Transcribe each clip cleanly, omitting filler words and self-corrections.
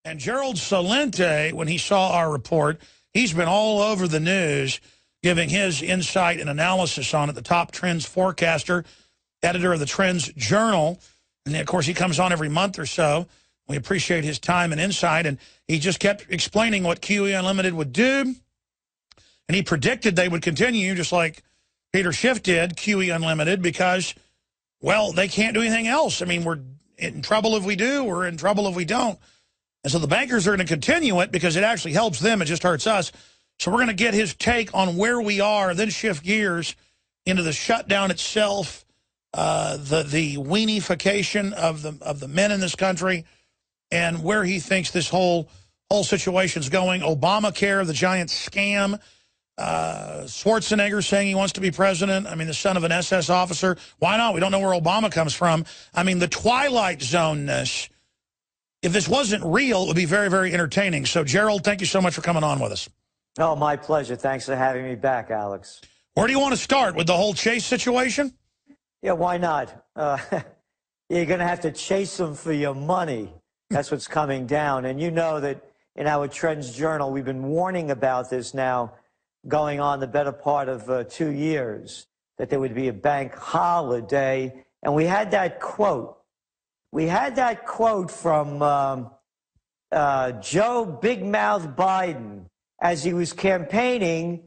And Gerald Celente, when he saw our report, he's been all over the news giving his insight and analysis on it, the top trends forecaster, editor of the Trends Journal. And, of course, he comes on every month or so. We appreciate his time and insight. And he just kept explaining what QE Unlimited would do. And he predicted they would continue, just like Peter Schiff did, QE Unlimited, because, well, they can't do anything else. I mean, we're in trouble if we do. We're in trouble if we don't. And so the bankers are going to continue it because it actually helps them. It just hurts us. So we're going to get his take on where we are, then shift gears into the shutdown itself, the weenification of the men in this country, and where he thinks this whole situation's going. Obamacare, the giant scam. Schwarzenegger saying he wants to be president. I mean, the son of an SS officer. Why not? We don't know where Obama comes from. I mean, the Twilight Zone-ness. If this wasn't real, it would be very, very entertaining. So, Gerald, thank you so much for coming on with us. Oh, my pleasure. Thanks for having me back, Alex. Where do you want to start? With the whole Chase situation? Yeah, why not? You're going to have to chase them for your money. That's what's coming down. And you know that in our Trends Journal, we've been warning about this now going on the better part of 2 years, that there would be a bank holiday. And we had that quote. We had that quote from Joe Big Mouth Biden as he was campaigning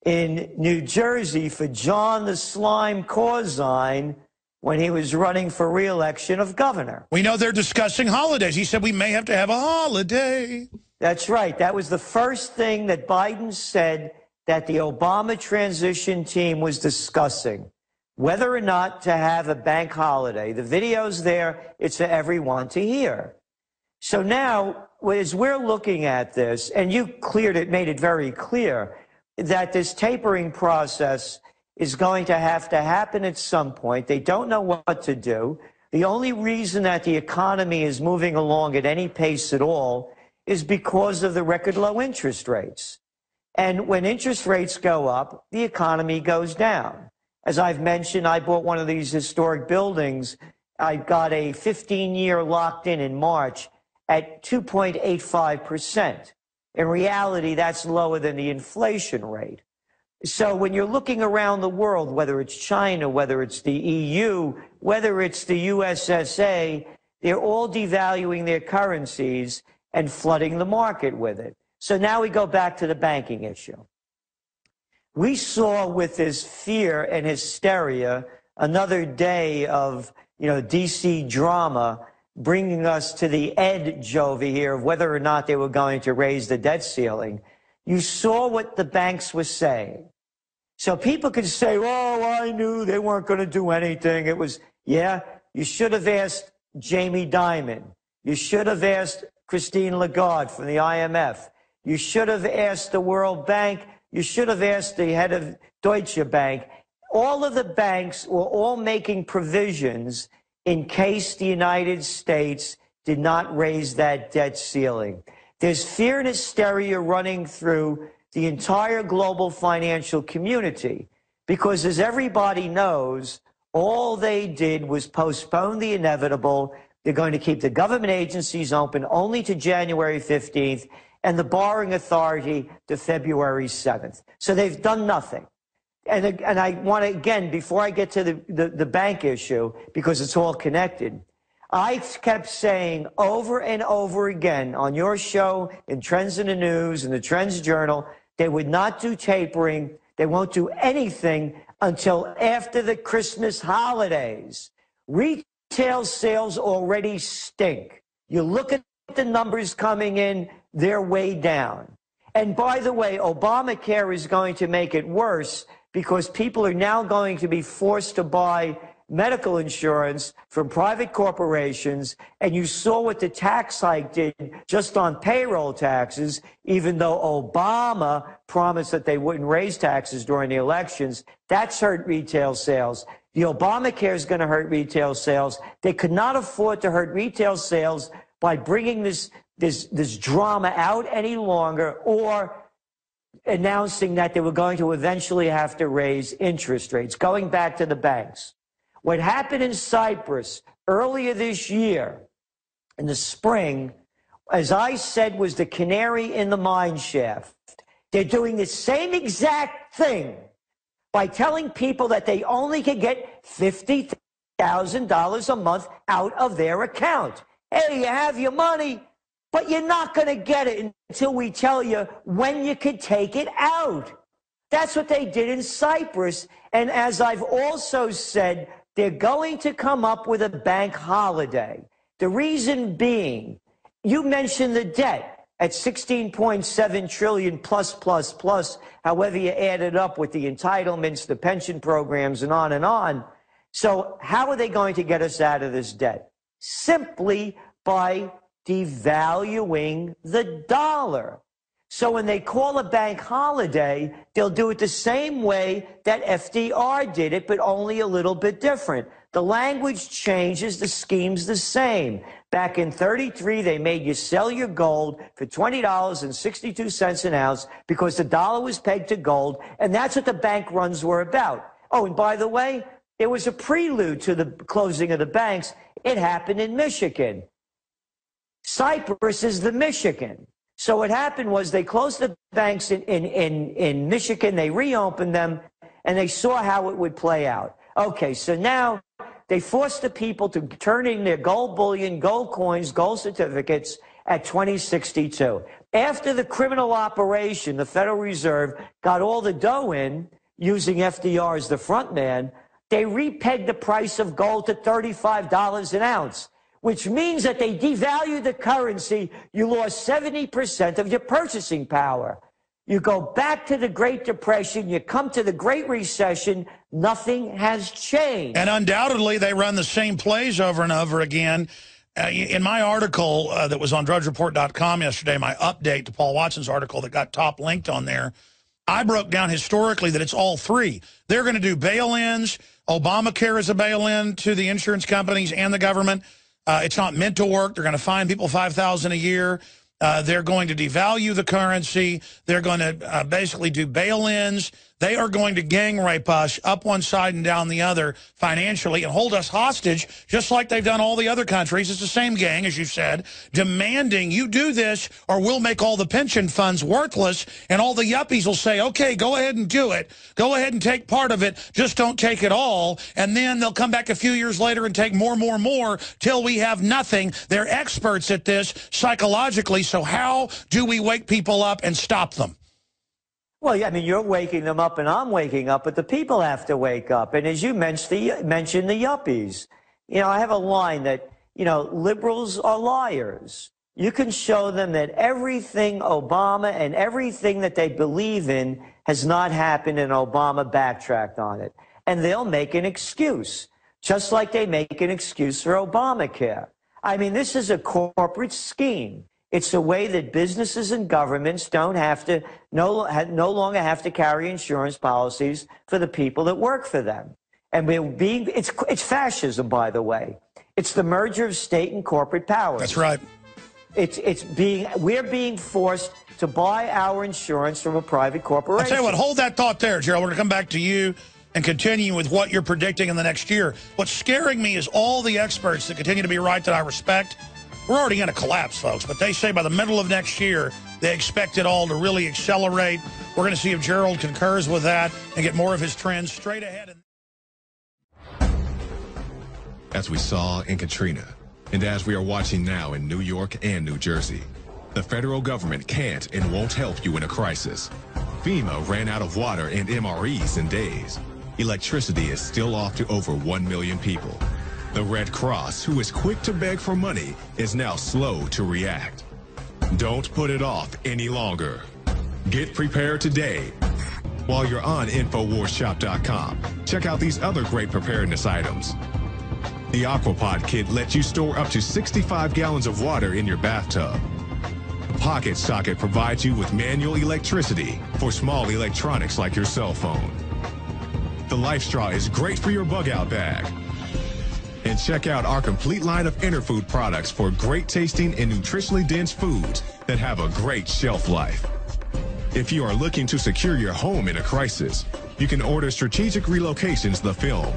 in New Jersey for John the Slime Corzine when he was running for re-election of governor. We know they're discussing holidays. He said we may have to have a holiday. That's right. That was the first thing that Biden said that the Obama transition team was discussing. Whether or not to have a bank holiday. The video's there. It's for everyone to hear. So now, as we're looking at this, and you made it very clear, that this tapering process is going to have to happen at some point. They don't know what to do. The only reason that the economy is moving along at any pace at all is because of the record low interest rates. And when interest rates go up, the economy goes down. As I've mentioned, I bought one of these historic buildings. I got a 15-year locked in March at 2.85%. In reality, that's lower than the inflation rate. So when you're looking around the world, whether it's China, whether it's the EU, whether it's the USSA, they're all devaluing their currencies and flooding the market with it. So now we go back to the banking issue. We saw with this fear and hysteria another day of, D.C. drama bringing us to the edge over here of whether or not they were going to raise the debt ceiling. You saw what the banks were saying. So people could say, oh, I knew they weren't going to do anything. It was, yeah, you should have asked Jamie Dimon. You should have asked Christine Lagarde from the IMF. You should have asked the World Bank. You should have asked the head of Deutsche Bank. All of the banks were all making provisions in case the United States did not raise that debt ceiling. There's fear and hysteria running through the entire global financial community because, as everybody knows, all they did was postpone the inevitable. They're going to keep the government agencies open only to January 15th. And the borrowing authority to February 7th. So they've done nothing. And I want to, again, before I get to the bank issue, because it's all connected, I kept saying over and over again on your show, in Trends in the News, in the Trends Journal, they would not do tapering. They won't do anything until after the Christmas holidays. Retail sales already stink. You look at the numbers coming in, they're way down. And by the way, Obamacare is going to make it worse because people are now going to be forced to buy medical insurance from private corporations. And you saw what the tax hike did just on payroll taxes, even though Obama promised that they wouldn't raise taxes during the elections. That's hurt retail sales. The Obamacare is going to hurt retail sales. They could not afford to hurt retail sales by bringing this drama out any longer or announcing that they were going to eventually have to raise interest rates, going back to the banks. What happened in Cyprus earlier this year, in the spring, as I said, was the canary in the mine shaft. They're doing the same exact thing by telling people that they only can get $50,000 a month out of their account. Hey, you have your money, but you're not going to get it until we tell you when you can take it out. That's what they did in Cyprus. And as I've also said, they're going to come up with a bank holiday. The reason being, you mentioned the debt at 16.7 trillion plus, however you add it up with the entitlements, the pension programs, and on and on. So how are they going to get us out of this debt? Simply by devaluing the dollar. So when they call a bank holiday, they'll do it the same way that FDR did it, but only a little bit different. The language changes, the scheme's the same. Back in 33, they made you sell your gold for $20.62 an ounce because the dollar was pegged to gold, and that's what the bank runs were about. Oh, and by the way, there was a prelude to the closing of the banks. It happened in Michigan. Cyprus is the Michigan. So what happened was they closed the banks in Michigan, they reopened them, and they saw how it would play out. Okay, so now they forced the people to turn in their gold bullion, gold coins, gold certificates at 2062. After the criminal operation, the Federal Reserve got all the dough in, using FDR as the front man, they repegged the price of gold to $35 an ounce, which means that they devalued the currency. You lost 70% of your purchasing power. You go back to the Great Depression, you come to the Great Recession, nothing has changed. And undoubtedly, they run the same plays over and over again. In my article that was on drudgereport.com yesterday, my update to Paul Watson's article that got top linked on there, I broke down historically that it's all three. They're going to do bail-ins. Obamacare is a bail-in to the insurance companies and the government. It's not meant to work. They're going to fine people $5,000 a year. They're going to devalue the currency. They're going to basically do bail-ins. They are going to gang rape us up one side and down the other financially and hold us hostage, just like they've done all the other countries. It's the same gang, as you said, demanding you do this or we'll make all the pension funds worthless, and all the yuppies will say, okay, go ahead and do it. Go ahead and take part of it. Just don't take it all. And then they'll come back a few years later and take more till we have nothing. They're experts at this psychologically. So how do we wake people up and stop them? Well, yeah, I mean, you're waking them up and I'm waking up, but the people have to wake up. And as you mentioned the yuppies. You know, I have a line that, you know, liberals are liars. You can show them that everything Obama and everything that they believe in has not happened, and Obama backtracked on it. And they'll make an excuse, just like they make an excuse for Obamacare. I mean, this is a corporate scheme. It's a way that businesses and governments don't have to, no longer have to carry insurance policies for the people that work for them. And it's fascism, by the way. It's the merger of state and corporate powers. That's right. We're being forced to buy our insurance from a private corporation. I'll tell you what, hold that thought there, Gerald. We're going to come back to you and continue with what you're predicting in the next year. What's scaring me is all the experts that continue to be right that I respect. We're already in a collapse, folks, but they say by the middle of next year, they expect it all to really accelerate. We're going to see if Gerald concurs with that and get more of his trends straight ahead. As we saw in Katrina, and as we are watching now in New York and New Jersey, the federal government can't and won't help you in a crisis. FEMA ran out of water and MREs in days. Electricity is still off to over 1 million people. The Red Cross, who is quick to beg for money, is now slow to react. Don't put it off any longer. Get prepared today. While you're on InfoWarsShop.com, check out these other great preparedness items. The Aquapod Kit lets you store up to 65 gallons of water in your bathtub. The Pocket Socket provides you with manual electricity for small electronics like your cell phone. The Life Straw is great for your bug-out bag. And check out our complete line of Interfood products for great tasting and nutritionally dense foods that have a great shelf life. If you are looking to secure your home in a crisis, you can order Strategic Relocations, the film,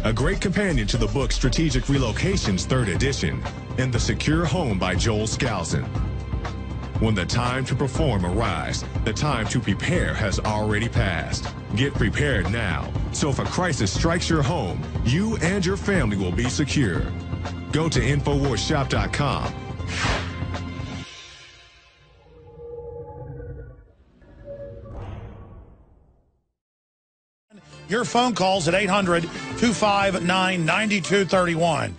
a great companion to the book Strategic Relocations 3rd edition, and The Secure Home by Joel Skousen. When the time to perform arrives, the time to prepare has already passed. Get prepared now, so if a crisis strikes your home, you and your family will be secure. Go to InfoWarsShop.com. Your phone calls at 800-259-9231.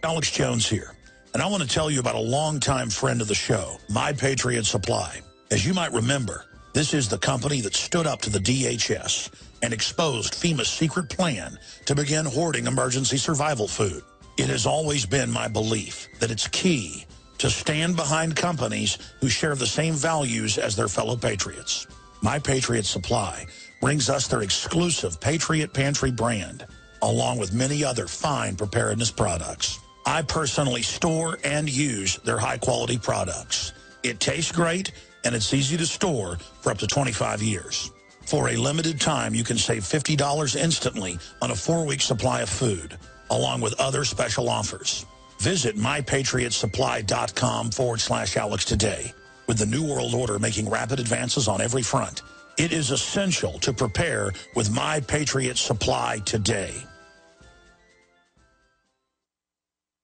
Alex Jones here, and I want to tell you about a longtime friend of the show, My Patriot Supply. As you might remember, this is the company that stood up to the DHS and exposed FEMA's secret plan to begin hoarding emergency survival food. It has always been my belief that it's key to stand behind companies who share the same values as their fellow patriots. My Patriot Supply brings us their exclusive Patriot Pantry brand, along with many other fine preparedness products. I personally store and use their high-quality products. It tastes great, and it's easy to store for up to 25 years. For a limited time, you can save $50 instantly on a 4-week supply of food, along with other special offers. Visit mypatriotsupply.com/Alex today. With the New World Order making rapid advances on every front, it is essential to prepare with My Patriot Supply today.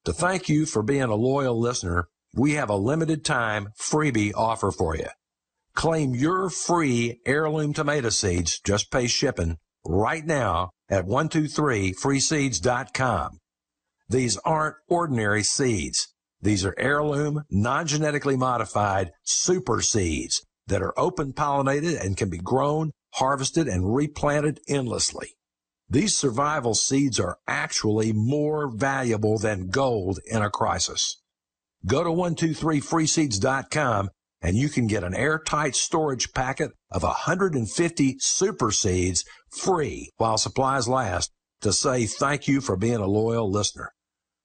To thank you for being a loyal listener, we have a limited time freebie offer for you. Claim your free heirloom tomato seeds, just pay shipping, right now at 123freeseeds.com. These aren't ordinary seeds. These are heirloom, non-genetically modified super seeds that are open-pollinated and can be grown, harvested, and replanted endlessly. These survival seeds are actually more valuable than gold in a crisis. Go to 123freeseeds.com and you can get an airtight storage packet of 150 super seeds free while supplies last to say thank you for being a loyal listener.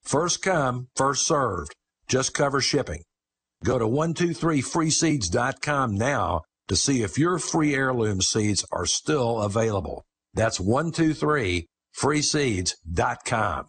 First come, first served. Just cover shipping. Go to 123freeseeds.com now to see if your free heirloom seeds are still available. That's 123freeseeds.com.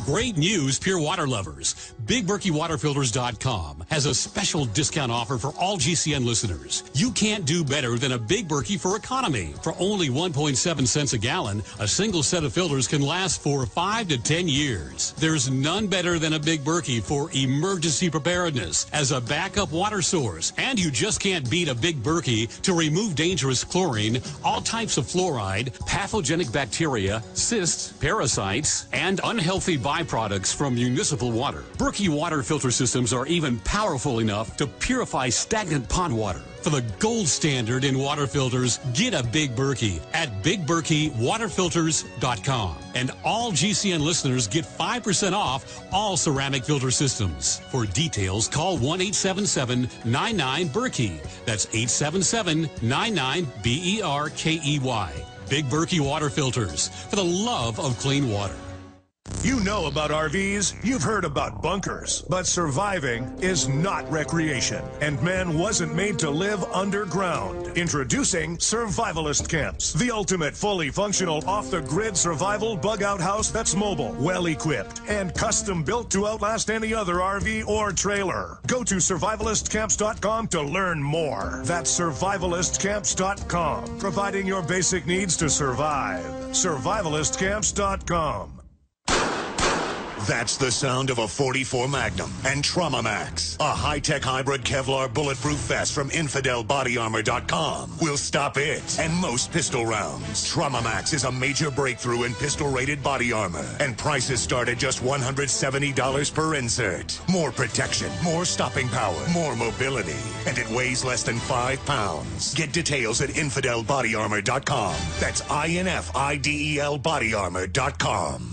Great news, pure water lovers. BigBerkeyWaterFilters.com has a special discount offer for all GCN listeners. You can't do better than a Big Berkey for economy. For only 1.7 cents a gallon, a single set of filters can last for 5 to 10 years. There's none better than a Big Berkey for emergency preparedness as a backup water source. And you just can't beat a Big Berkey to remove dangerous chlorine, all types of fluoride, pathogenic bacteria, cysts, parasites, and unhealthy byproducts from municipal water. Berkey water filter systems are even powerful enough to purify stagnant pond water. For the gold standard in water filters, get a Big Berkey at BigBerkeyWaterFilters.com. And all GCN listeners get 5% off all ceramic filter systems. For details, call 1-877-99-BERKEY. That's 877-99-BERKEY. Big Berkey Water Filters, for the love of clean water. You know about RVs, you've heard about bunkers, but surviving is not recreation, and man wasn't made to live underground. Introducing Survivalist Camps, the ultimate fully functional off-the-grid survival bug-out house that's mobile, well-equipped, and custom-built to outlast any other RV or trailer. Go to survivalistcamps.com to learn more. That's survivalistcamps.com, providing your basic needs to survive. Survivalistcamps.com. That's the sound of a .44 Magnum and Trauma Max, a high-tech hybrid Kevlar bulletproof vest from InfidelBodyArmor.com. Will stop it and most pistol rounds. Trauma Max is a major breakthrough in pistol-rated body armor, and prices start at just $170 per insert. More protection, more stopping power, more mobility, and it weighs less than 5 pounds. Get details at InfidelBodyArmor.com. That's INFIDEL BodyArmor.com.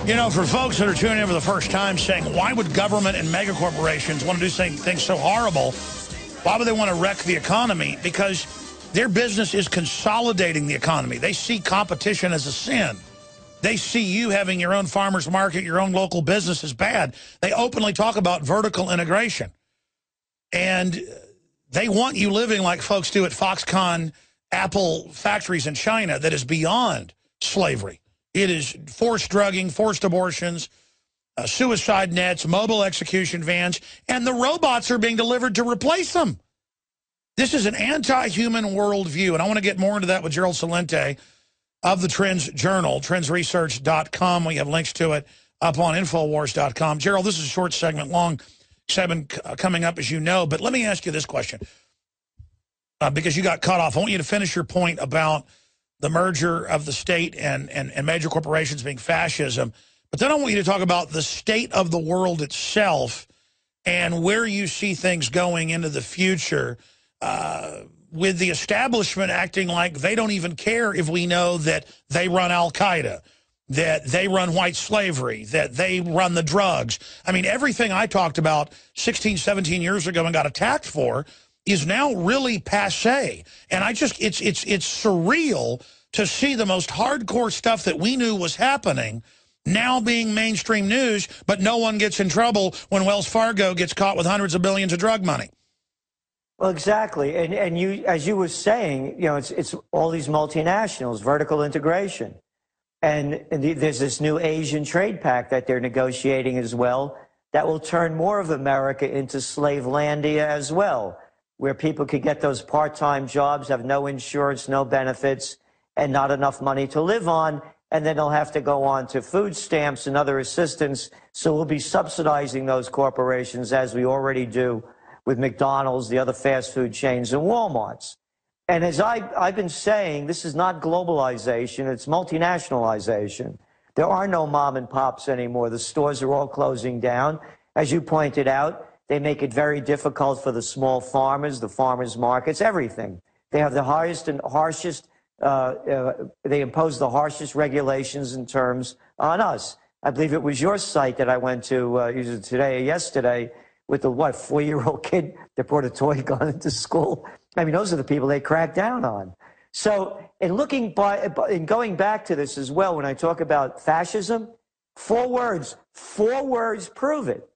You know, for folks that are tuning in for the first time saying, why would government and mega corporations want to do things so horrible? Why would they want to wreck the economy? Because their business is consolidating the economy. They see competition as a sin. They see you having your own farmer's market, your own local business as bad. They openly talk about vertical integration. And they want you living like folks do at Foxconn Apple factories in China that is beyond slavery. It is forced drugging, forced abortions, suicide nets, mobile execution vans, and the robots are being delivered to replace them. This is an anti-human worldview, and I want to get more into that with Gerald Celente of the Trends Journal, trendsresearch.com. We have links to it up on Infowars.com. Gerald, this is a short segment, long segment coming up, as you know, but let me ask you this question, because you got cut off. I want you to finish your point about the merger of the state and major corporations being fascism, but then I want you to talk about the state of the world itself and where you see things going into the future, with the establishment acting like they don't even care if we know that they run Al-Qaeda, that they run white slavery, that they run the drugs. I mean, everything I talked about 16, 17 years ago and got attacked for is now really passé. And it's surreal to see the most hardcore stuff that we knew was happening now being mainstream news, but no one gets in trouble when Wells Fargo gets caught with hundreds of billions of drug money. Well, exactly. And you, as you were saying, you know, it's all these multinationals, vertical integration. And there's this new Asian trade pact that they're negotiating as well that will turn more of America into slavelandia as well, where people could get those part-time jobs, have no insurance, no benefits, and not enough money to live on, and then they'll have to go on to food stamps and other assistance. So we'll be subsidizing those corporations as we already do with McDonald's, the other fast food chains, and Walmart's. And as I've been saying, this is not globalization, it's multinationalization. There are no mom and pops anymore. The stores are all closing down. As you pointed out, they make it very difficult for the small farmers, the farmers markets, everything. They have the highest and harshest, they impose the harshest regulations and terms on us. I believe it was your site that I went to either today or yesterday, with the, 4-year-old kid that brought a toy gun into school. I mean, those are the people they crack down on. So, in going back to this as well, when I talk about fascism, 4 words prove it.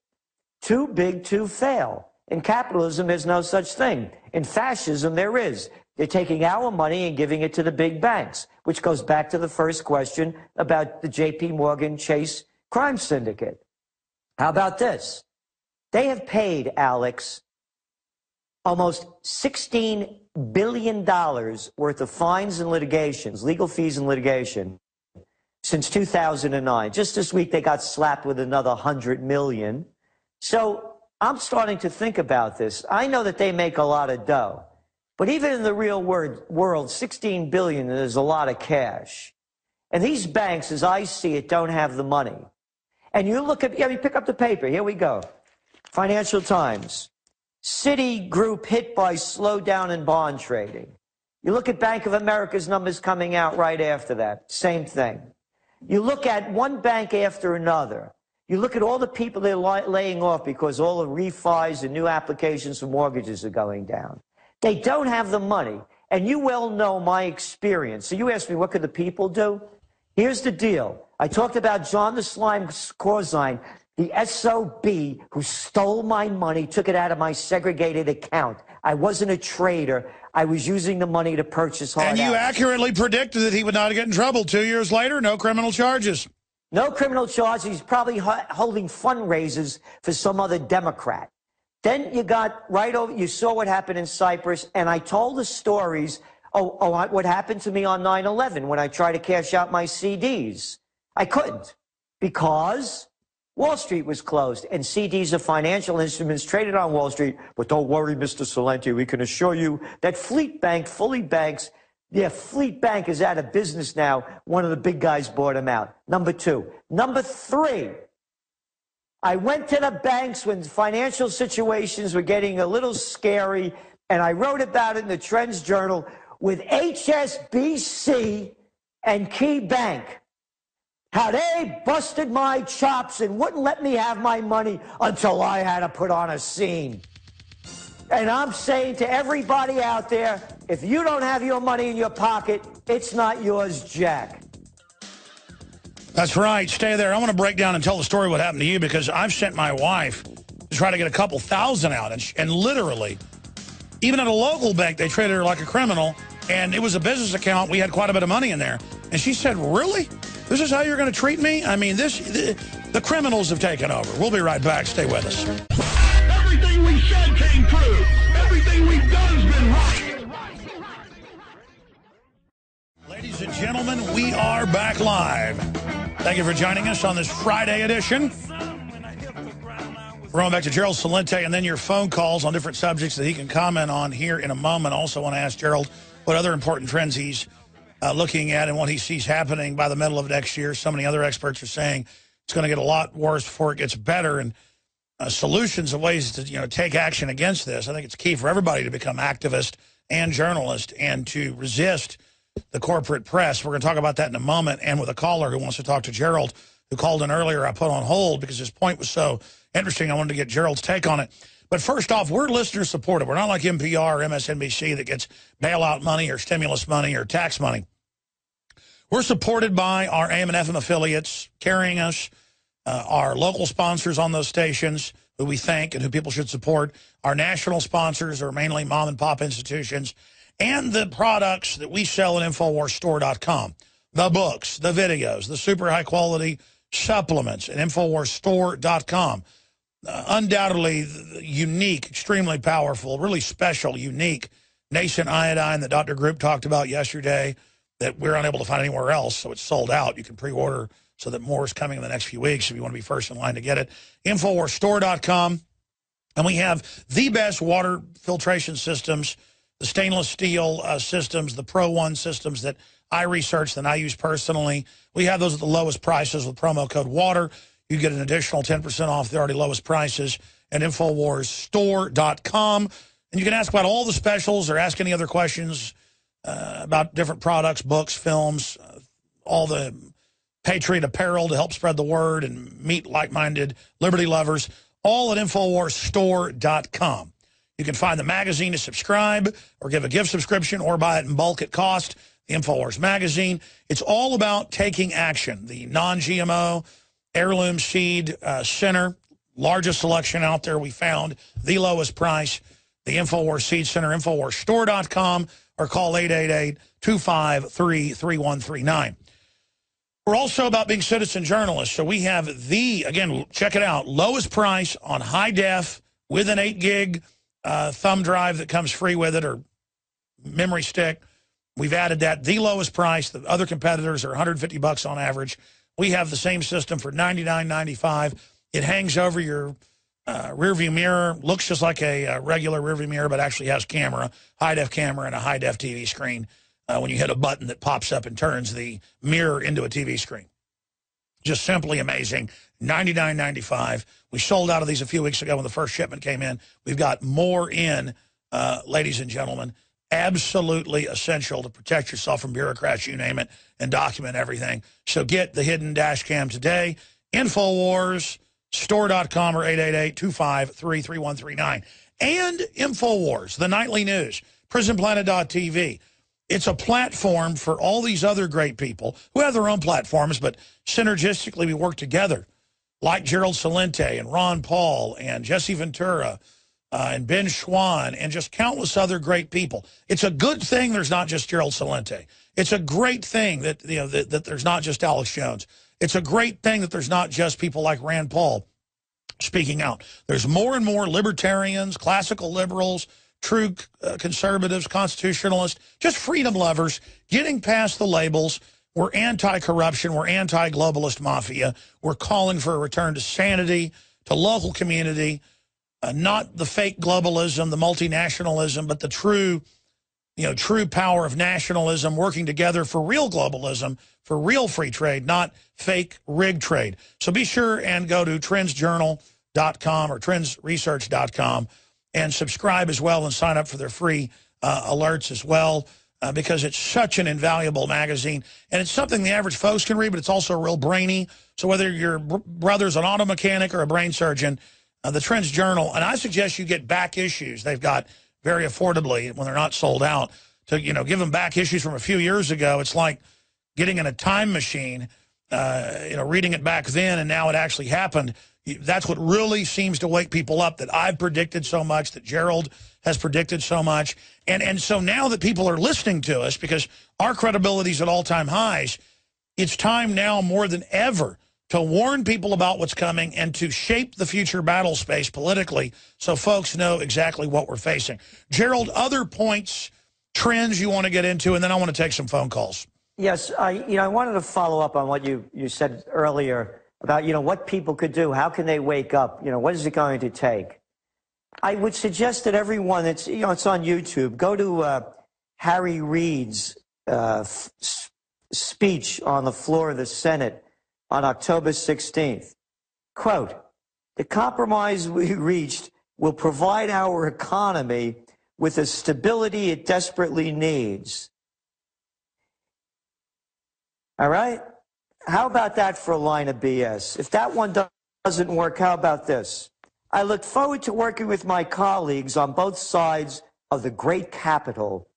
Too big to fail. In capitalism, there's no such thing. In fascism, there is. They're taking our money and giving it to the big banks, which goes back to the first question about the J.P. Morgan Chase crime syndicate. How about this? They have paid, Alex, almost $16 billion worth of fines and litigations, legal fees and litigation, since 2009. Just this week, they got slapped with another $100 million. So I'm starting to think about this. I know that they make a lot of dough, but even in the real world, $16 billion is a lot of cash. And these banks, as I see it, don't have the money. And you look at, pick up the paper. Here we go. Financial Times. Citigroup hit by slowdown in bond trading. You look at Bank of America's numbers coming out right after that. Same thing. You look at one bank after another. You look at all the people they're laying off because all the refis and new applications for mortgages are going down. They don't have the money. And you well know my experience. So you asked me, what could the people do? Here's the deal. I talked about John the Slime Corzine, the SOB who stole my money, took it out of my segregated account. I wasn't a trader. I was using the money to purchase hard And you accurately predicted that he would not get in trouble. 2 years later, no criminal charges. No criminal charges. He's probably holding fundraisers for some other Democrat. Then you got right over, you saw what happened in Cyprus, and I told the stories, what happened to me on 9/11 when I tried to cash out my CDs. I couldn't because Wall Street was closed, and CDs are financial instruments traded on Wall Street. But don't worry, Mr. Celente, we can assure you that Fleet Bank, Fleet Bank is out of business now. One of the big guys bought him out. Number 2. Number 3, I went to the banks when financial situations were getting a little scary, and I wrote about it in the Trends Journal with HSBC and Key Bank. How they busted my chops and wouldn't let me have my money until I had to put on a scene. And I'm saying to everybody out there, if you don't have your money in your pocket, it's not yours, Jack. That's right. Stay there. I want to break down and tell the story what happened to you, because I've sent my wife to try to get a couple thousand out. And literally, even at a local bank, they treated her like a criminal. And it was a business account. We had quite a bit of money in there. And she said, really? This is how you're going to treat me? I mean, the criminals have taken over. We'll be right back. Stay with us. Everything we said came true. Everything we've done has been right. Ladies and gentlemen, we are back live. Thank you for joining us on this Friday edition. We're going back to Gerald Celente and then your phone calls on different subjects that he can comment on here in a moment. Also want to ask Gerald what other important trends he's looking at and what he sees happening by the middle of next year. So many other experts are saying it's going to get a lot worse before it gets better, and solutions of ways to take action against this. I think it's key for everybody to become activist and journalist and to resist the corporate press. We're going to talk about that in a moment, and with a caller who wants to talk to Gerald, who called in earlier. I put on hold because his point was so interesting. I wanted to get Gerald's take on it. But first off, we're listener supported. We're not like NPR or MSNBC that gets bailout money or stimulus money or tax money. We're supported by our AM and FM affiliates carrying us, our local sponsors on those stations who we thank and who people should support. Our national sponsors are mainly mom and pop institutions, and the products that we sell at InfoWarsStore.com. The books, the videos, the super high quality supplements at InfoWarsStore.com. Undoubtedly unique, extremely powerful, really special, unique nascent iodine that Dr. Group talked about yesterday that we're unable to find anywhere else, so it's sold out. You can pre-order so that more is coming in the next few weeks if you want to be first in line to get it. InfoWarsStore.com. And we have the best water filtration systems, the stainless steel systems, the Pro One systems that I researched and I use personally. We have those at the lowest prices with promo code WATER. You get an additional 10% off the already lowest prices at InfoWarsStore.com. And you can ask about all the specials or ask any other questions about different products, books, films, all the Patriot apparel to help spread the word and meet like-minded liberty lovers, all at InfoWarsStore.com. You can find the magazine to subscribe or give a gift subscription or buy it in bulk at cost, the InfoWars magazine. It's all about taking action. The non-GMO heirloom seed center, largest selection out there we found, the lowest price, the InfoWars Seed Center, InfoWarsStore.com, or call 888-253-3139. We're also about being citizen journalists. So we have the, again, check it out, lowest price on high def with an 8 gig thumb drive that comes free with it, or memory stick. We've added that, the lowest price. The other competitors are $150 on average. We have the same system for $99.95. It hangs over your rearview mirror, looks just like a regular rearview mirror, but actually has camera, high-def camera, and a high-def TV screen when you hit a button that pops up and turns the mirror into a TV screen. Just simply amazing. $99.95. We sold out of these a few weeks ago when the first shipment came in. We've got more in, ladies and gentlemen. Absolutely essential to protect yourself from bureaucrats, you name it, and document everything. So get the hidden dash cam today. InfoWarsStore.com or 888-253-3139. And InfoWars, the nightly news, PrisonPlanet.tv. It's a platform for all these other great people who have their own platforms, but synergistically we work together, like Gerald Celente and Ron Paul and Jesse Ventura, and Ben Schwann, and just countless other great people. It's a good thing there's not just Gerald Celente. It's a great thing that that there's not just Alex Jones. It's a great thing that there's not just people like Rand Paul speaking out. There's more and more libertarians, classical liberals, true conservatives, constitutionalists, just freedom lovers getting past the labels. We're anti-corruption. We're anti-globalist mafia. We're calling for a return to sanity, to local community, not the fake globalism, the multinationalism, but the true, true power of nationalism, working together for real globalism, for real free trade, not fake rigged trade. So be sure and go to trendsjournal.com or trendsresearch.com and subscribe as well and sign up for their free alerts as well, because it's such an invaluable magazine. And it's something the average folks can read, but it's also real brainy. So whether your brother's an auto mechanic or a brain surgeon, the Trends Journal, and I suggest you get back issues. They've got very affordably when they're not sold out to, give them back issues from a few years ago. It's like getting in a time machine, reading it back then and now it actually happened. That's what really seems to wake people up, that I've predicted so much, that Gerald has predicted so much. And so now that people are listening to us, because our credibility is at all-time highs, it's time now more than ever to warn people about what's coming and to shape the future battle space politically so folks know exactly what we're facing. Gerald, other points, trends you want to get into, and then I want to take some phone calls. Yes, I wanted to follow up on what you said earlier about, what people could do. How can they wake up? What is it going to take? I would suggest that everyone, it's on YouTube, go to Harry Reid's speech on the floor of the Senate on October 16th. Quote, "The compromise we reached will provide our economy with the stability it desperately needs." All right? How about that for a line of BS? If that one doesn't work, how about this? "I look forward to working with my colleagues on both sides of the great Capitol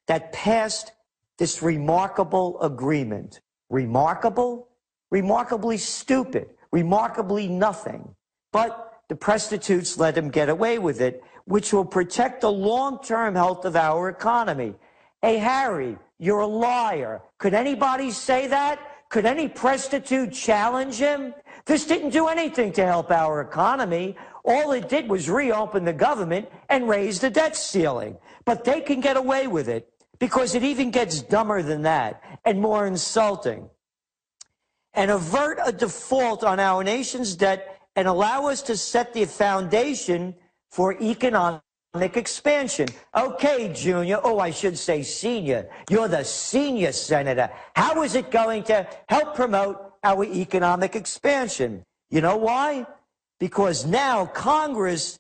that passed this remarkable agreement." Remarkable? Remarkably stupid. Remarkably nothing. But the prostitutes let him get away with it, which will protect the long-term health of our economy. Hey, Harry, you're a liar. Could anybody say that? Could any prostitute challenge him? This didn't do anything to help our economy. All it did was reopen the government and raise the debt ceiling. But they can get away with it because it even gets dumber than that and more insulting. "And avert a default on our nation's debt and allow us to set the foundation for economic expansion." Okay, Junior. Oh, I should say senior. You're the senior senator. How is it going to help promote our economic expansion? You know why? Because now Congress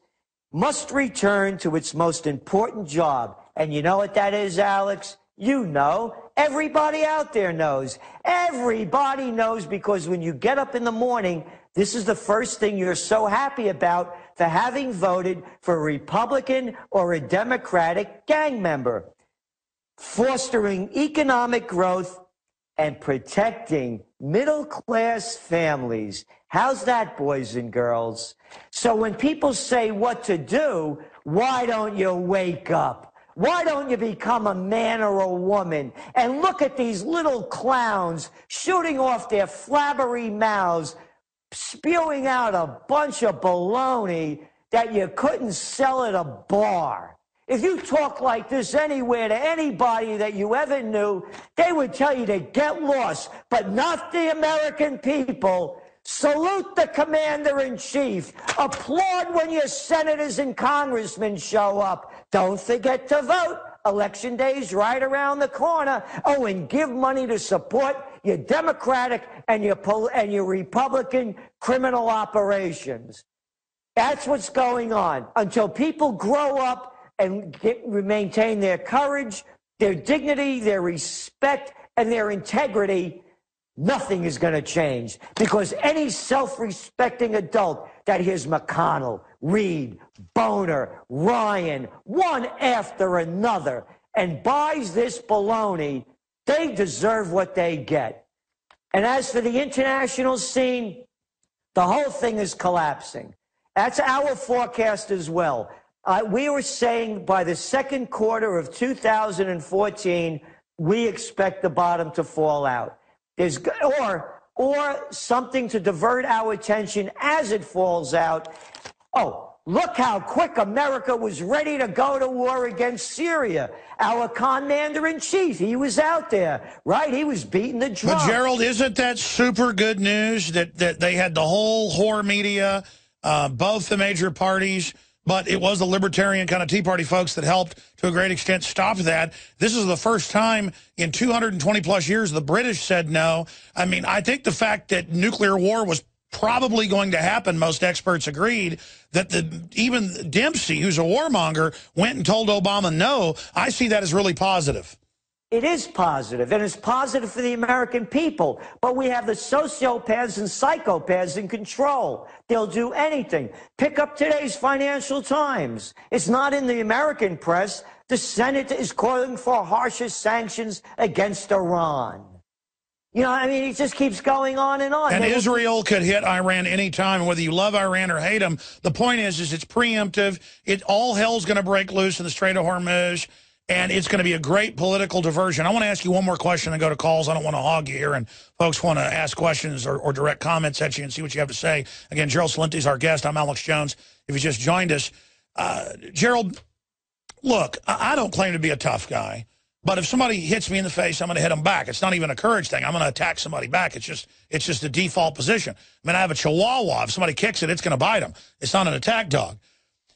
must return to its most important job. And you know what that is, Alex? You know. Everybody out there knows. Everybody knows, because when you get up in the morning, this is the first thing you're so happy about for having voted for a Republican or a Democratic gang member. Fostering economic growth and protecting middle-class families. How's that, boys and girls? So when people say what to do, why don't you wake up? Why don't you become a man or a woman and look at these little clowns shooting off their flabbery mouths, spewing out a bunch of baloney that you couldn't sell at a bar? If you talk like this anywhere to anybody that you ever knew, they would tell you to get lost, but not the American people. Salute the commander-in-chief. Applaud when your senators and congressmen show up. Don't forget to vote. Election day is right around the corner. Oh, and give money to support your Democratic and your Republican criminal operations. That's what's going on. Until people grow up and maintain their courage, their dignity, their respect, and their integrity, nothing is going to change, because any self-respecting adult that hears McConnell, Reid, Boner, Ryan, one after another, and buys this baloney, they deserve what they get. And as for the international scene, the whole thing is collapsing. That's our forecast as well. We were saying by the second quarter of 2014, we expect the bottom to fall out. Or something to divert our attention as it falls out. Oh, look how quick America was ready to go to war against Syria. Our commander-in-chief, he was out there, right? He was beating the drum. But, Gerald, isn't that super good news that they had the whole whore media, both the major parties, but it was the libertarian kind of Tea Party folks that helped to a great extent stop that. This is the first time in 220 plus years the British said no. I mean, I think the fact that nuclear war was probably going to happen, most experts agreed, that even Dempsey, who's a warmonger, went and told Obama no. I see that as really positive. It is positive, and it's positive for the American people. But we have the sociopaths and psychopaths in control. They'll do anything. Pick up today's Financial Times. It's not in the American press. The Senate is calling for harsher sanctions against Iran. You know, I mean, it just keeps going on and on. And Israel could hit Iran anytime, whether you love Iran or hate them. The point is it's preemptive. All hell's going to break loose in the Strait of Hormuz. And it's going to be a great political diversion. I want to ask you one more question and go to calls. I don't want to hog you here, and folks want to ask questions or direct comments at you and see what you have to say. Again, Gerald Celente is our guest. I'm Alex Jones. If you just joined us, Gerald, look, I don't claim to be a tough guy, but if somebody hits me in the face, I'm going to hit them back. It's not even a courage thing. I'm going to attack somebody back. It's just a default position. I mean, I have a Chihuahua. If somebody kicks it, it's going to bite them. It's not an attack dog.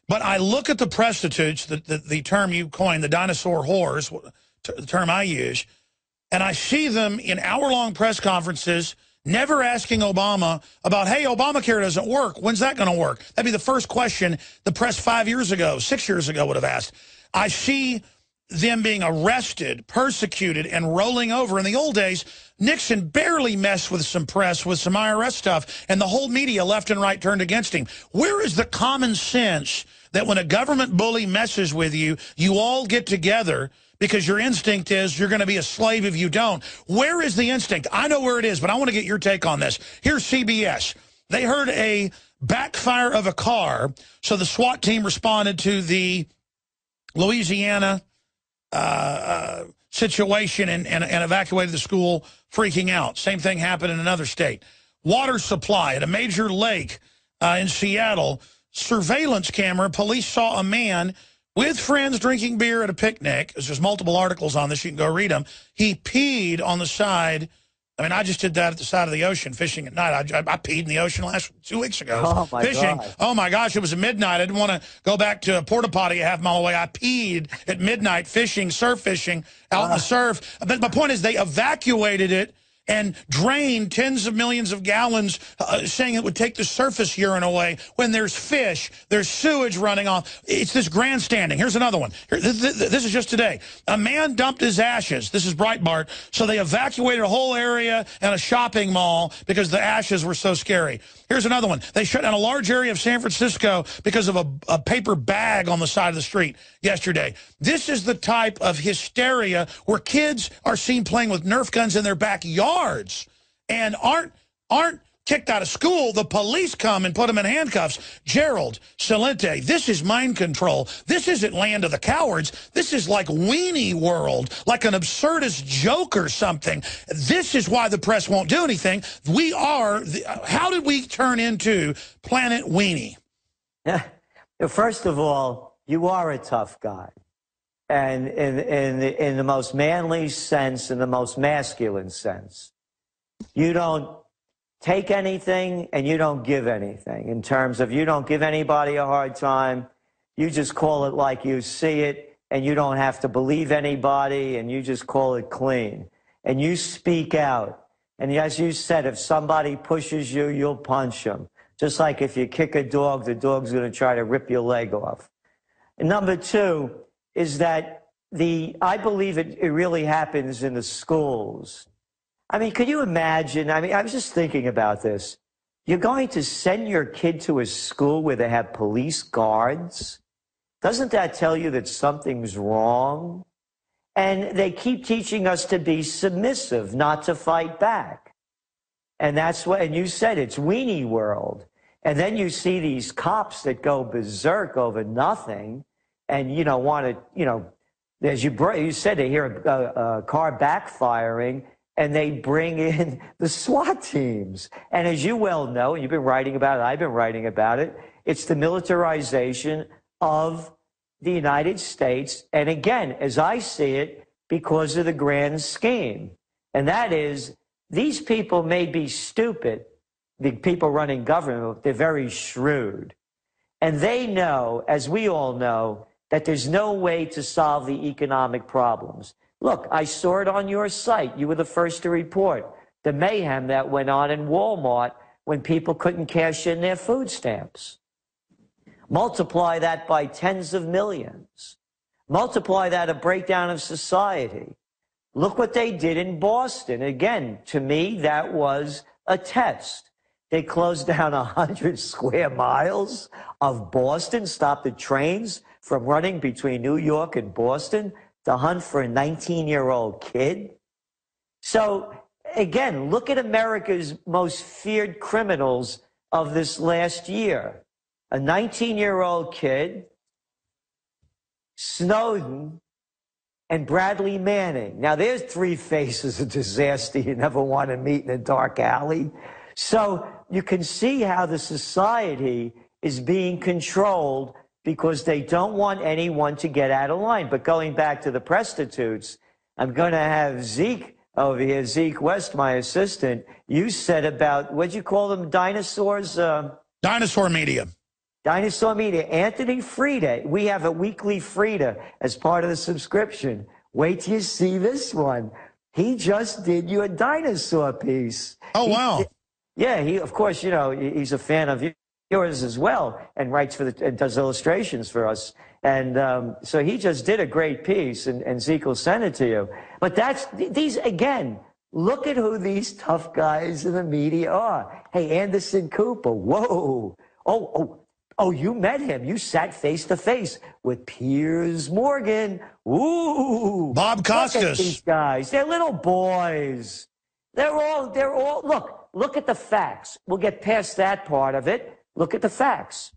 But I look at the prostitutes, the term you coined, the dinosaur whores, the term I use, and I see them in hour-long press conferences never asking Obama about, hey, Obamacare doesn't work. When's that going to work? That'd be the first question the press 5 years ago, 6 years ago would have asked. I see them being arrested, persecuted, and rolling over. In the old days, Nixon barely messed with some press, with some IRS stuff, and the whole media left and right turned against him. Where is the common sense that when a government bully messes with you, you all get together because your instinct is you're going to be a slave if you don't? Where is the instinct? I know where it is, but I want to get your take on this. Here's CBS. They heard a backfire of a car, so the SWAT team responded to the Louisiana situation and evacuated the school, freaking out. Same thing happened in another state. Water supply at a major lake in Seattle. Surveillance camera, police saw a man with friends drinking beer at a picnic. There's multiple articles on this. You can go read them. He peed on the side. I mean, I just did that at the side of the ocean fishing at night. I peed in the ocean 2 weeks ago fishing. God. Oh, my gosh, it was at midnight. I didn't want to go back to a porta potty a half mile away. I peed at midnight fishing, surf fishing, out in the surf. But my point is they evacuated it and drained tens of millions of gallons, saying it would take the surface urine away. When there's fish, there's sewage running off. It's this grandstanding. Here's another one. This is just today. A man dumped his ashes. This is Breitbart. So they evacuated a whole area and a shopping mall because the ashes were so scary. Here's another one. They shut down a large area of San Francisco because of a paper bag on the side of the street yesterday. This is the type of hysteria where kids are seen playing with Nerf guns in their backyards and aren't kicked out of school. The police come and put them in handcuffs. Gerald Celente, this is mind control. This isn't land of the cowards. This is like Weenie World, like an absurdist joke or something. This is why the press won't do anything. We are, how did we turn into Planet Weenie? First of all, you are a tough guy. And in the most manly sense, in the most masculine sense, you don't take anything and you don't give anything, in terms of you don't give anybody a hard time. You just call it like you see it, and you don't have to believe anybody, and you just call it clean. And you speak out. And as you said, if somebody pushes you, you'll punch them. Just like if you kick a dog, the dog's going to try to rip your leg off. And number two is that I believe it really happens in the schools. I mean, could you imagine? I mean, I was just thinking about this. You're going to send your kid to a school where they have police guards? Doesn't that tell you that something's wrong? And they keep teaching us to be submissive, not to fight back. And that's what, and you said it's Weenie World. And then you see these cops that go berserk over nothing and, want to, as you said, they hear a car backfiring, and they bring in the SWAT teams. And as you well know, you've been writing about it, I've been writing about it, it's the militarization of the United States. And again, as I see it, because of the grand scheme. And that is, these people may be stupid, the people running government, but they're very shrewd. And they know, as we all know, that there's no way to solve the economic problems. Look, I saw it on your site. You were the first to report the mayhem that went on in Walmart when people couldn't cash in their food stamps. Multiply that by tens of millions. Multiply that a breakdown of society. Look what they did in Boston. Again, to me, that was a test. They closed down 100 square miles of Boston, stopped the trains from running between New York and Boston to hunt for a 19-year-old kid. So, again, look at America's most feared criminals of this last year. A 19-year-old kid, Snowden, and Bradley Manning. Now, there's three faces of disaster you never want to meet in a dark alley. So you can see how the society is being controlled because they don't want anyone to get out of line. But going back to the prostitutes, I'm going to have Zeke over here, Zeke West, my assistant. You said about, what'd you call them, dinosaurs? Dinosaur media. Dinosaur Media, Anthony Frida. We have a weekly Frida as part of the subscription. Wait till you see this one. He just did you a dinosaur piece. Oh, wow. He, of course, you know, he's a fan of yours as well and writes for and does illustrations for us. And so he just did a great piece, and Zeke will send it to you. But these, again, look at who these tough guys in the media are. Hey, Anderson Cooper, whoa. Oh, you met him. You sat face to face with Piers Morgan. Ooh. Bob Costas. Look at these guys. They're little boys. They're all, look at the facts. We'll get past that part of it. Look at the facts.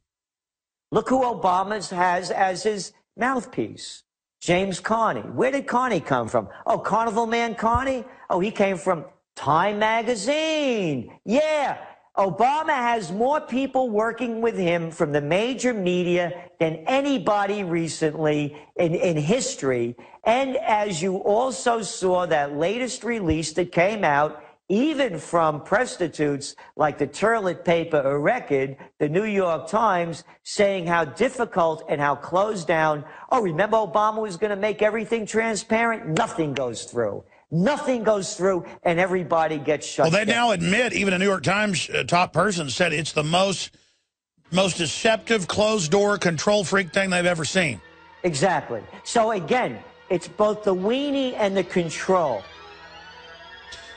Look who Obama has as his mouthpiece. James Carney. Where did Carney come from? Oh, Carnival Man Carney? Oh, he came from Time Magazine. Yeah. Obama has more people working with him from the major media than anybody recently in history. And as you also saw that latest release that came out, even from prostitutes like the Turlet paper, A Record, the New York Times, saying how difficult and how closed down. Oh, remember Obama was going to make everything transparent? Nothing goes through. Nothing goes through, and everybody gets shut down. Well, they now admit, even a New York Times top person said it's the most deceptive, closed-door, control freak thing they've ever seen. Exactly. So, again, it's both the weenie and the control.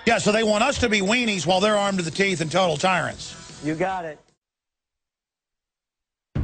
Yeah, so they want us to be weenies while they're armed to the teeth and total tyrants. You got it.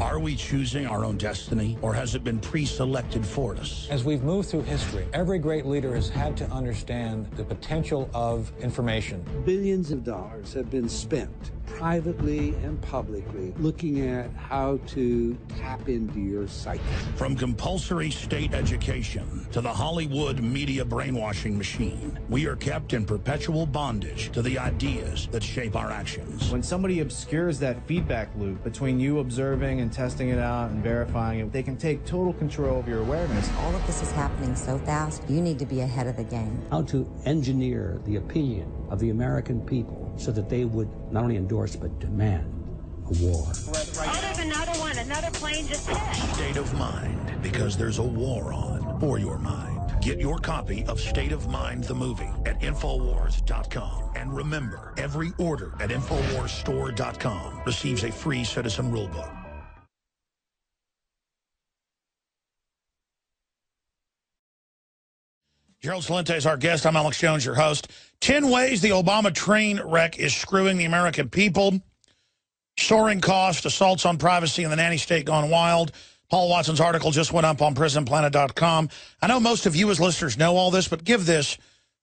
Are we choosing our own destiny, or has it been pre-selected for us? As we've moved through history, every great leader has had to understand the potential of information. Billions of dollars have been spent, privately and publicly, looking at how to tap into your psyche. From compulsory state education to the Hollywood media brainwashing machine, we are kept in perpetual bondage to the ideas that shape our actions. When somebody obscures that feedback loop between you observing and testing it out and verifying it, they can take total control of your awareness. All of this is happening so fast, you need to be ahead of the game. How to engineer the opinion of the American people so that they would not only endorse but demand a war. Oh, there's another one. Another plane just hit. State of Mind, because there's a war on for your mind. Get your copy of State of Mind, the movie, at Infowars.com. And remember, every order at InfoWarsStore.com receives a free Citizen Rulebook. Gerald Celente is our guest. I'm Alex Jones, your host. 10 ways the Obama train wreck is screwing the American people. Soaring costs, assaults on privacy, and the nanny state gone wild. Paul Watson's article just went up on PrisonPlanet.com. I know most of you as listeners know all this, but give this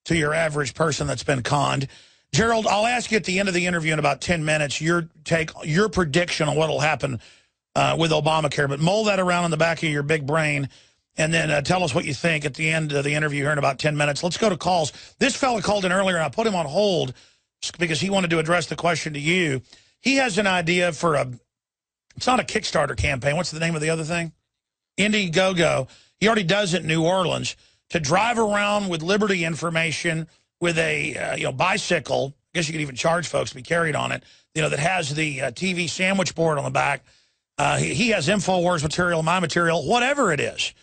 to your average person that's been conned. Gerald, I'll ask you at the end of the interview in about 10 minutes your prediction on what will happen with Obamacare, but mull that around in the back of your big brain. And then tell us what you think at the end of the interview here in about 10 minutes. Let's go to calls. This fella called in earlier, and I put him on hold because he wanted to address the question to you. He has an idea for it's not a Kickstarter campaign. What's the name of the other thing? Indiegogo. He already does it in New Orleans, to drive around with Liberty information with a bicycle. I guess you could even charge folks to be carried on it, that has the TV sandwich board on the back. He has InfoWars material, my material, whatever it is.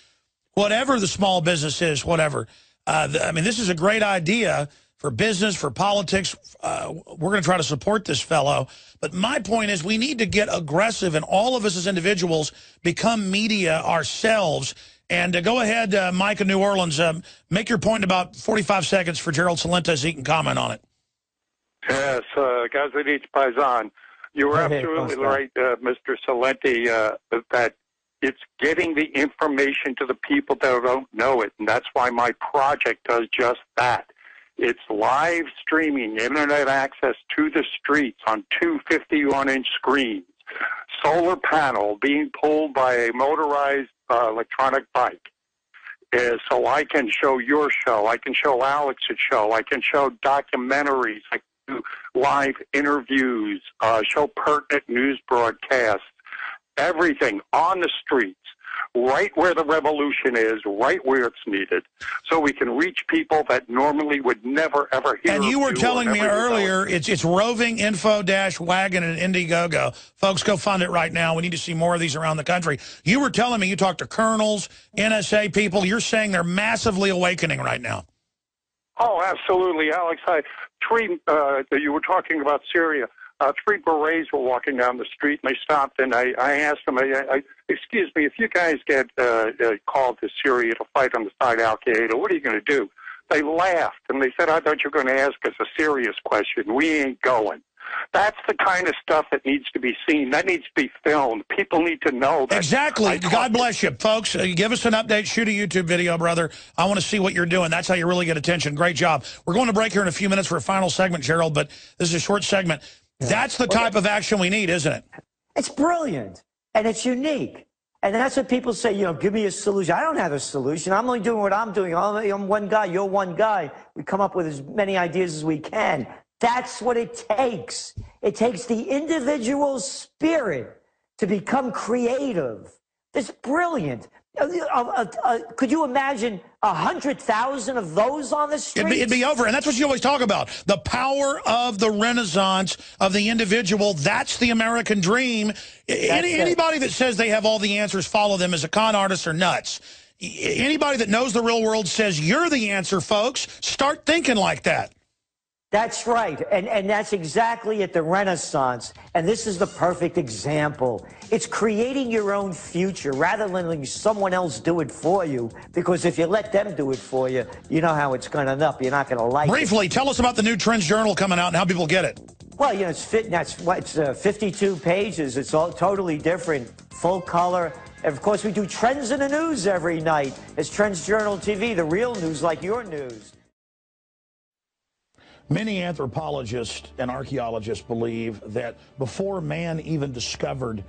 Whatever the small business is, whatever. This is a great idea for business, for politics. We're going to try to support this fellow. But my point is we need to get aggressive, and all of us as individuals become media ourselves And go ahead, Mike in New Orleans. Make your point in about 45 seconds for Gerald Celente so he can comment on it. Yes, Gazadich Paisan. You were absolutely right, Mr. Celente, that it's getting the information to the people that don't know it. And that's why my project does just that. It's live streaming, internet access to the streets on two 51-inch screens, solar panel being pulled by a motorized electronic bike. So I can show your show, I can show Alex's show, I can show documentaries, I can do live interviews, show pertinent news broadcasts, everything on the streets, right where the revolution is, right where it's needed, so we can reach people that normally would never, ever hear. And you were telling me earlier, it's roving info-wagon and Indiegogo. Folks, go find it right now. We need to see more of these around the country. You were telling me you talked to colonels, NSA people. You're saying they're massively awakening right now. Oh, absolutely, Alex. You were talking about Syria. 3 berets were walking down the street, and they stopped, and I asked them, excuse me, if you guys get called to Syria to fight on the side of Al-Qaeda, what are you going to do? They laughed, and they said, I thought you were going to ask us a serious question. We ain't going. That's the kind of stuff that needs to be seen. That needs to be filmed. People need to know that. Exactly. God bless you. Folks, give us an update. Shoot a YouTube video, brother. I want to see what you're doing. That's how you really get attention. Great job. We're going to break here in a few minutes for a final segment, Gerald, but this is a short segment. That's the type of action we need, isn't it? It's brilliant, and it's unique. And that's what people say, give me a solution. I don't have a solution. I'm only doing what I'm doing. I'm one guy. You're one guy. We come up with as many ideas as we can. That's what it takes. It takes the individual spirit to become creative. It's brilliant. Could you imagine 100,000 of those on the street? It'd be over, and that's what you always talk about. The power of the renaissance of the individual. That's the American dream. Anybody that says they have all the answers, follow them as a con artist or nuts. Anybody that knows the real world says you're the answer, folks. Start thinking like that. That's right, and that's exactly at the Renaissance, and this is the perfect example. It's creating your own future rather than letting someone else do it for you, because if you let them do it for you, you know how it's going to end up. You're not going to like it. Briefly, tell us about the new Trends Journal coming out and how people get it. Well, it's 52 pages. It's all totally different, full color. And of course, we do Trends in the News every night. It's Trends Journal TV, the real news like your news. Many anthropologists and archaeologists believe that before man even discovered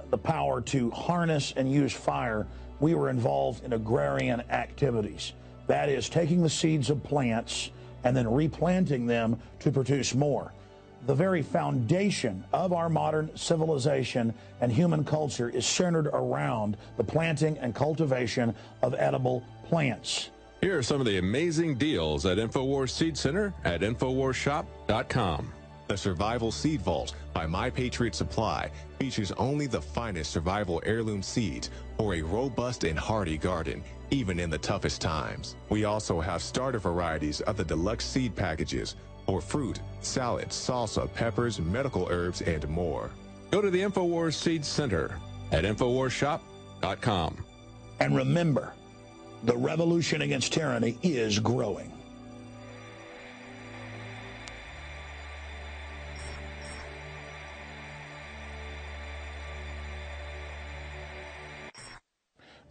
the power to harness and use fire, we were involved in agrarian activities. That is, taking the seeds of plants and then replanting them to produce more. The very foundation of our modern civilization and human culture is centered around the planting and cultivation of edible plants. Here are some of the amazing deals at InfoWars Seed Center at InfoWarsShop.com. The Survival Seed Vault by My Patriot Supply features only the finest survival heirloom seeds for a robust and hardy garden, even in the toughest times. We also have starter varieties of the deluxe seed packages for fruit, salad, salsa, peppers, medical herbs, and more. Go to the InfoWars Seed Center at InfoWarsShop.com. And remember, the revolution against tyranny is growing.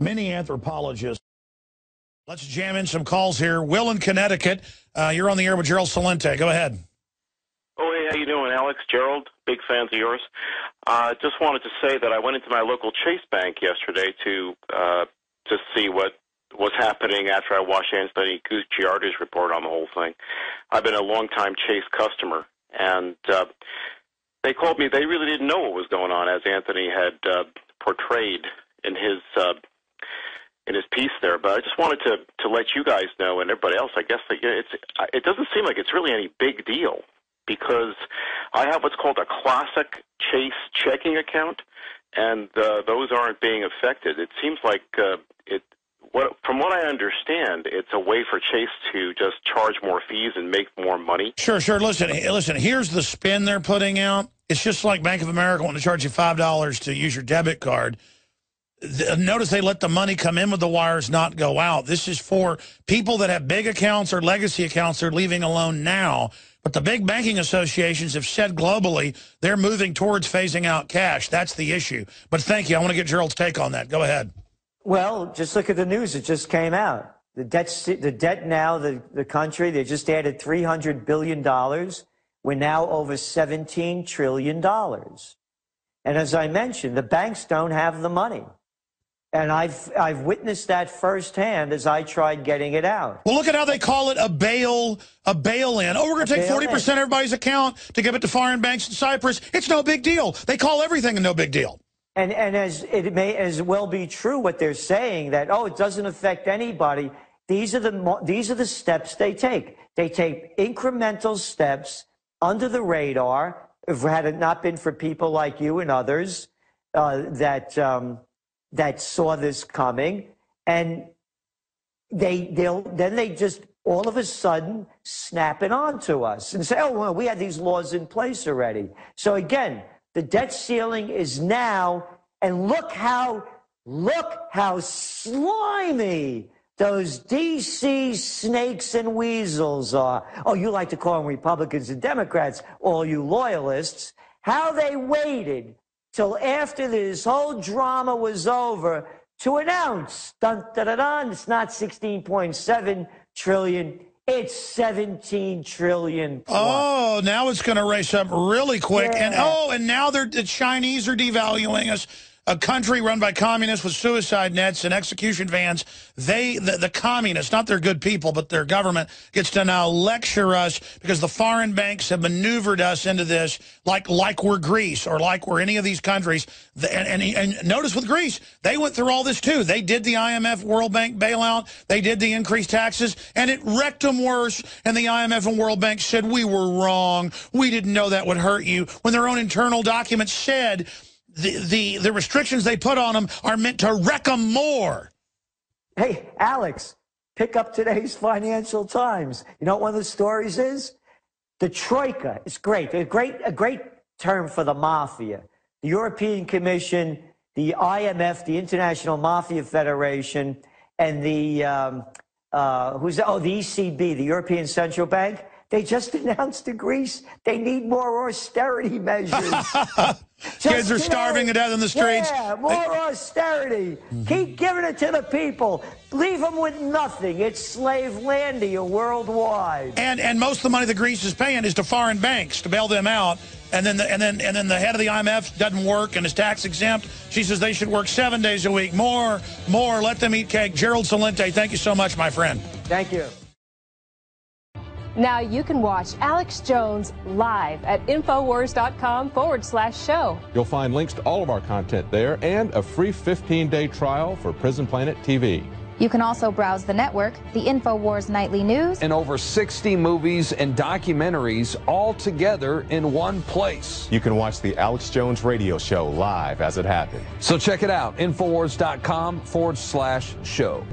Many anthropologists. Let's jam in some calls here. Will in Connecticut, you're on the air with Gerald Celente. Go ahead. Oh, hey, how you doing, Alex? Gerald, big fans of yours. Just wanted to say that I went into my local Chase Bank yesterday to see what was happening after I watched Anthony Gucciardi's report on the whole thing. I've been a long-time Chase customer, and they called me. They really didn't know what was going on, as Anthony had portrayed in his piece there. But I just wanted to let you guys know, and everybody else, I guess, that it doesn't seem like it's really any big deal, because I have what's called a classic Chase checking account, and those aren't being affected. It seems like from what I understand, it's a way for Chase to just charge more fees and make more money. Sure. Listen, here's the spin they're putting out. It's just like Bank of America wanting to charge you $5 to use your debit card. Notice they let the money come in with the wires, not go out. This is for people that have big accounts or legacy accounts they're leaving alone now. But the big banking associations have said globally they're moving towards phasing out cash. That's the issue. But thank you. I want to get Gerald's take on that. Go ahead. Well, just look at the news. It just came out. The debt now, the country, they just added $300 billion. We're now over $17 trillion. And as I mentioned, the banks don't have the money. And I've witnessed that firsthand as I tried getting it out. Well, look at how they call it a bail-in. Oh, we're going to take 40% of everybody's account to give it to foreign banks in Cyprus. It's no big deal. They call everything a no big deal. And as it may as well be true what they're saying, that, oh, it doesn't affect anybody. These are the steps they take. They take incremental steps under the radar. If had it not been for people like you and others that saw this coming, and they just all of a sudden snap it onto us and say, oh, well, we had these laws in place already. So again, the debt ceiling is now, and look how slimy those D.C. snakes and weasels are. Oh, you like to call them Republicans and Democrats, all you loyalists. How they waited till after this whole drama was over to announce, dun, dun, dun, dun, it's not 16.7 trillion, it's 17 trillion. Plus. Oh, now it's going to race up really quick. Yeah. And now the Chinese are devaluing us. A country run by communists with suicide nets and execution vans, the communists, not their good people, but their government, gets to now lecture us because the foreign banks have maneuvered us into this like we're Greece or like we're any of these countries. And notice with Greece, they went through all this too. They did the IMF World Bank bailout. They did the increased taxes, and it wrecked them worse. And the IMF and World Bank said, we were wrong. We didn't know that would hurt you. When their own internal documents said the restrictions they put on them are meant to wreck them more. Hey, Alex, pick up today's Financial Times. You know what one of the stories is? The Troika. It's great. A great term for the mafia. The European Commission, the IMF, the International Mafia Federation, and the ECB, the European Central Bank. They just announced to Greece they need more austerity measures. Kids are starving to death in the streets. Yeah, more austerity. Keep giving it to the people. Leave them with nothing. It's slave landia worldwide. And most of the money that Greece is paying is to foreign banks to bail them out. And then the head of the IMF doesn't work and is tax exempt. She says they should work 7 days a week. More. Let them eat cake. Gerald Celente, thank you so much, my friend. Thank you. Now you can watch Alex Jones live at Infowars.com/show. You'll find links to all of our content there and a free 15-day trial for Prison Planet TV. You can also browse the network, the Infowars Nightly News, and over 60 movies and documentaries all together in one place. You can watch the Alex Jones radio show live as it happened. So check it out, Infowars.com/show.